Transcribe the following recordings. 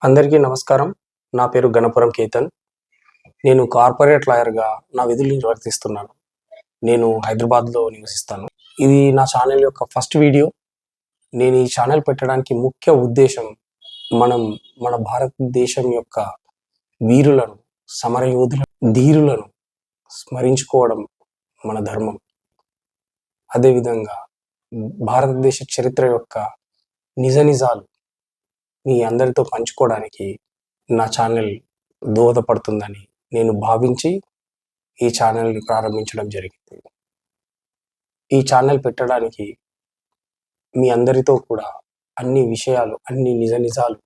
అందరికీ నమస్కారం. నా పేరు గణపురం కేతన్. నేను కార్పొరేట్ లాయర్‌గా నా విధులు నిర్వర్తిస్తున్నాను. నేను హైదరాబాద్‌లో నివసిస్తాను. ఇది నా ఛానెల్ యొక్క ఫస్ట్ వీడియో. నేను ఈ ఛానెల్ పెట్టడానికి ముఖ్య ఉద్దేశ్యం మనం మన భారతదేశం యొక్క వీరులను, సమరయోధులను, ధీరులను స్మరించుకోవడం మన ధర్మం. అదేవిధంగా భారతదేశ చరిత్ర యొక్క నిజాలు మీ అందరితో పంచుకోవడానికి నా ఛానల్ దోహదపడుతుందని నేను భావించి ఈ ఛానల్ని ప్రారంభించడం జరిగింది. ఈ ఛానల్ పెట్టడానికి మీ అందరితో కూడా అన్ని విషయాలు, అన్ని నిజాలు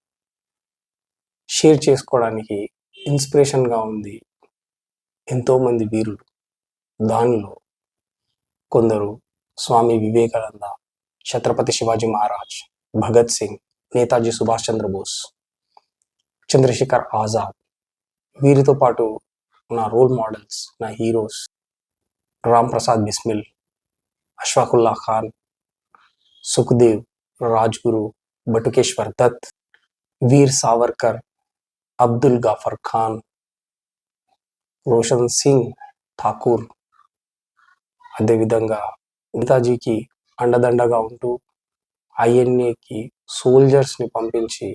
షేర్ చేసుకోవడానికి ఇన్స్పిరేషన్గా ఉంది ఎంతోమంది వీరులు. దానిలో కొందరు స్వామి వివేకానంద, ఛత్రపతి శివాజీ మహారాజ్, భగత్ సింగ్, నేతాజీ సుభాష్ చంద్రబోస్, చంద్రశేఖర్ ఆజాద్, వీరితో పాటు నా రోల్ మోడల్స్, నా హీరోస్ రామ్ ప్రసాద్ బిస్మిల్, అష్ఫాకుల్లా ఖాన్, సుఖ్దేవ్, రాజ్గురు, బటుకేశ్వర్ దత్, వీర్ సావర్కర్, అబ్దుల్ గాఫర్ ఖాన్, రోషన్ సింగ్ ఠాకూర్, అదేవిధంగా నేతాజీకి అండదండగా ఉంటూ ఐఎన్ఏకి సోల్జర్స్ని పంపించి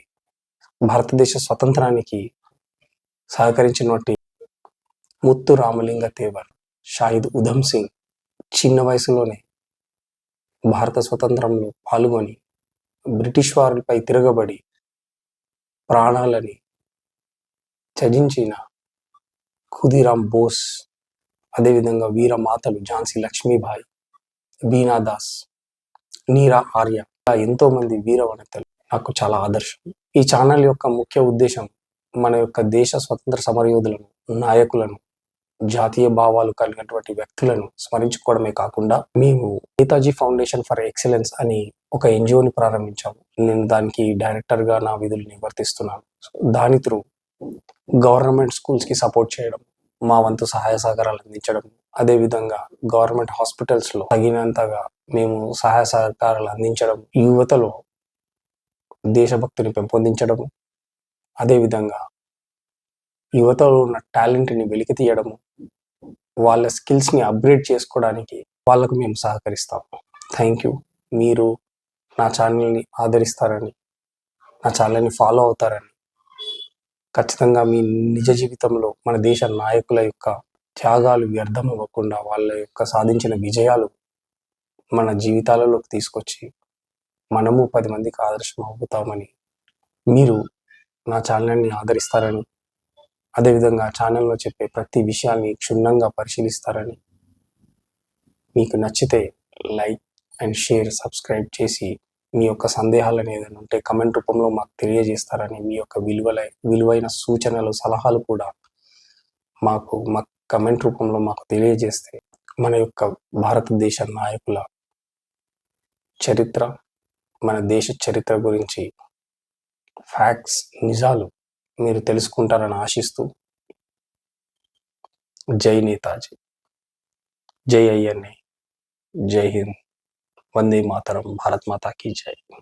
భారతదేశ స్వతంత్రానికి సహకరించినటువంటి ముత్తు రామలింగ తేవర్, షాహిద్ ఉధమ్ సింగ్ చిన్న వయసులోనే భారత స్వతంత్రంలో పాల్గొని బ్రిటిష్ వారిపై తిరగబడి ప్రాణాలని త్యజించిన ఖుదీరామ్ బోస్, అదేవిధంగా వీరమాతలు ఝాన్సీ లక్ష్మీబాయి, బీనాదాస్, నీరా ఆర్య, ఎంతోమంది వీర వనితలు నాకు చాలా ఆదర్శం. ఈ ఛానల్ యొక్క ముఖ్య ఉద్దేశం మన యొక్క దేశ స్వతంత్ర సమరయోధులను, నాయకులను, జాతీయ భావాలు కలిగినటువంటి వ్యక్తులను స్మరించుకోవడమే కాకుండా మేము నేతాజీ ఫౌండేషన్ ఫర్ ఎక్సలెన్స్ అని ఒక ఎన్జిఓని ప్రారంభించాము. నేను దానికి డైరెక్టర్గా నా విధులు నిర్వర్తిస్తున్నాను. దాని త్రూ గవర్నమెంట్ స్కూల్స్కి సపోర్ట్ చేయడం, మా వంతు సహాయ సహకారాలు అందించడం, అదేవిధంగా గవర్నమెంట్ హాస్పిటల్స్లో తగినంతగా మేము సహాయ సహకారాలు అందించడం, యువతలో దేశభక్తిని పెంపొందించడము, అదేవిధంగా యువతలో ఉన్న టాలెంట్ని వెలికి తీయడము, వాళ్ళ స్కిల్స్ని అప్గ్రేడ్ చేసుకోవడానికి వాళ్ళకు మేము సహకరిస్తాము. Thank you. మీరు నా ఛానల్ని ఆదరిస్తారని, నా ఛానల్ని ఫాలో అవుతారని, ఖచ్చితంగా మీ నిజ జీవితంలో మన దేశ నాయకుల యొక్క త్యాగాలు వ్యర్థం అవ్వకుండా వాళ్ళ యొక్క సాధించిన విజయాలు మన జీవితాలలోకి తీసుకొచ్చి మనము 10 మందికి ఆదర్శం అవుతామని, మీరు నా ఛానల్ని ఆదరిస్తారని, అదేవిధంగా ఛానల్లో చెప్పే ప్రతి విషయాన్ని క్షుణ్ణంగా పరిశీలిస్తారని, మీకు నచ్చితే లైక్ అండ్ షేర్, సబ్స్క్రైబ్ చేసి మీ యొక్క సందేహాలను ఏదైనా ఉంటే కమెంట్ రూపంలో మాకు తెలియజేస్తారని, మీ యొక్క విలువైన సూచనలు, సలహాలు కూడా మా కమెంట్ రూపంలో మాకు తెలియజేస్తే మన యొక్క భారతదేశ నాయకుల చరిత్ర, మన దేశ చరిత్ర గురించి ఫ్యాక్ట్స్, నిజాలు మీరు తెలుసుకుంటారని ఆశిస్తూ, జై నేతాజీ, జై ఐఎన్ఏ, జై హింద్, వందే మాతరం, భారత్ మాతా కీ జై.